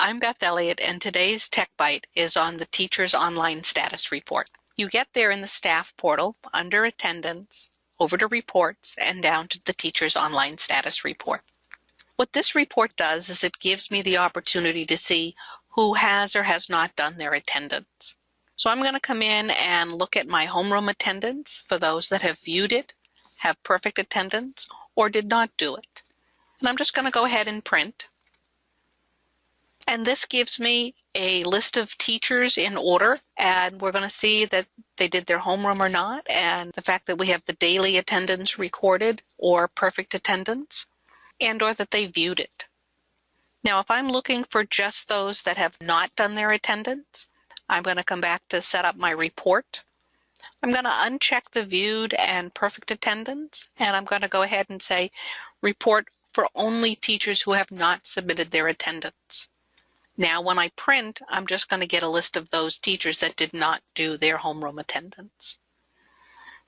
I'm Beth Elliott, and today's Tech Byte is on the Teacher's Online Status Report. You get there in the staff portal, under Attendance, over to Reports, and down to the Teacher's Online Status Report. What this report does is it gives me the opportunity to see who has or has not done their attendance. So I'm going to come in and look at my homeroom attendance for those that have viewed it, have perfect attendance, or did not do it. And I'm just going to go ahead and print. And this gives me a list of teachers in order, and we're going to see that they did their homeroom or not, and the fact that we have the daily attendance recorded or perfect attendance, and or that they viewed it. Now, if I'm looking for just those that have not done their attendance, I'm going to come back to set up my report. I'm going to uncheck the viewed and perfect attendance, and I'm going to go ahead and say report for only teachers who have not submitted their attendance. Now, when I print, I'm just going to get a list of those teachers that did not do their homeroom attendance.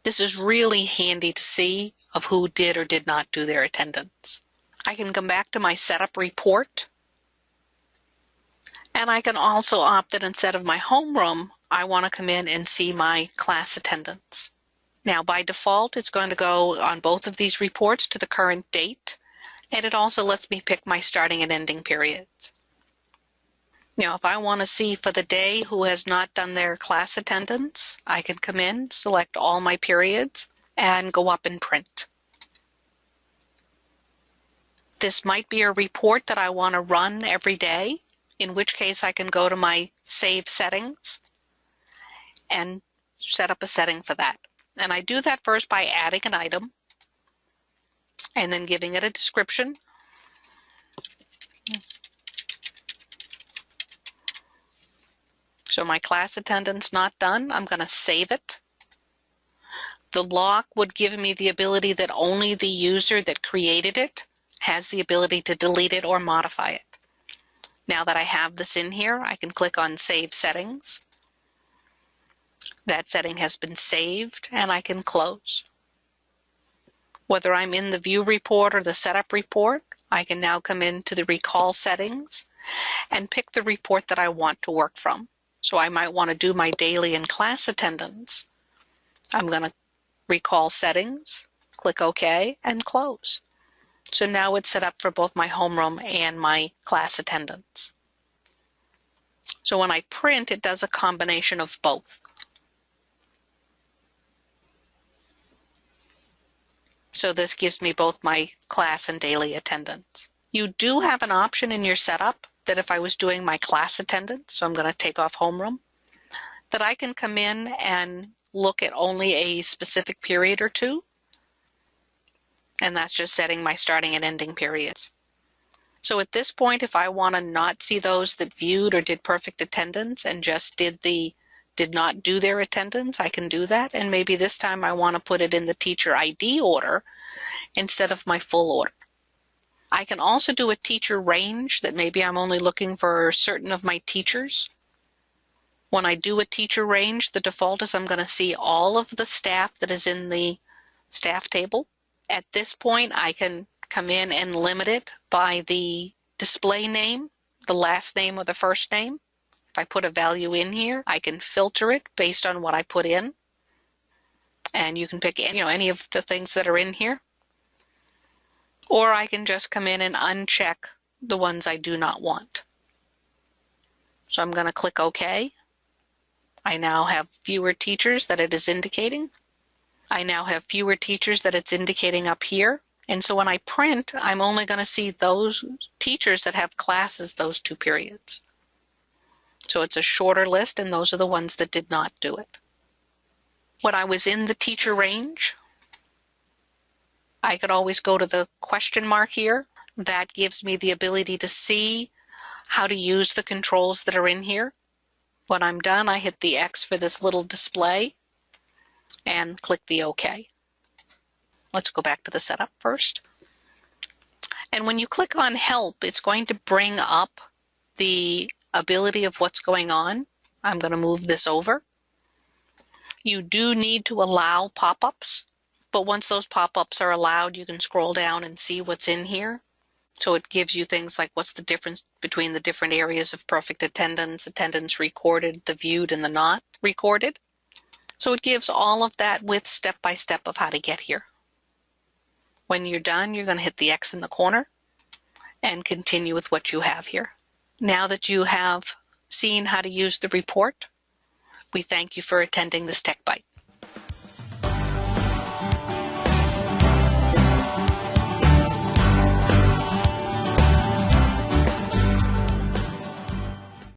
This is really handy to see of who did or did not do their attendance. I can come back to my setup report, and I can also opt that instead of my homeroom, I want to come in and see my class attendance. Now, by default, it's going to go on both of these reports to the current date, and it also lets me pick my starting and ending periods. Now, if I want to see for the day who has not done their class attendance, I can come in, select all my periods, and go up and print. This might be a report that I want to run every day, in which case I can go to my Save Settings and set up a setting for that. And I do that first by adding an item and then giving it a description. So my class attendance not done, I'm going to save it. The lock would give me the ability that only the user that created it has the ability to delete it or modify it. Now that I have this in here, I can click on Save Settings. That setting has been saved, and I can close. Whether I'm in the View Report or the Setup Report, I can now come into the Recall Settings and pick the report that I want to work from. So I might want to do my daily and class attendance. I'm going to Recall Settings, click OK, and close. So now it's set up for both my homeroom and my class attendance. So when I print, it does a combination of both. So this gives me both my class and daily attendance. You do have an option in your setup that if I was doing my class attendance, so I'm going to take off homeroom, that I can come in and look at only a specific period or two. And that's just setting my starting and ending periods. So at this point, if I want to not see those that viewed or did perfect attendance and just did not do their attendance, I can do that. And maybe this time I want to put it in the teacher ID order instead of my full order. I can also do a teacher range that maybe I'm only looking for certain of my teachers. When I do a teacher range, the default is I'm going to see all of the staff that is in the staff table. At this point, I can come in and limit it by the display name, the last name or the first name. If I put a value in here, I can filter it based on what I put in. And you can pick any of the things that are in here. Or I can just come in and uncheck the ones I do not want. So I'm going to click OK. I now have fewer teachers that it is indicating. I now have fewer teachers that it's indicating up here. And so when I print, I'm only going to see those teachers that have classes those 2 periods. So it's a shorter list, and those are the ones that did not do it. When I was in the teacher range, I could always go to the question mark here. That gives me the ability to see how to use the controls that are in here. When I'm done, I hit the X for this little display and click the OK. Let's go back to the setup first. And when you click on Help, it's going to bring up the ability of what's going on. I'm going to move this over. You do need to allow pop-ups, but once those pop-ups are allowed, you can scroll down and see what's in here. So it gives you things like what's the difference between the different areas of perfect attendance, attendance recorded, the viewed, and the not recorded. So it gives all of that with step-by-step of how to get here. When you're done, you're going to hit the X in the corner and continue with what you have here. Now that you have seen how to use the report, we thank you for attending this Tech Byte.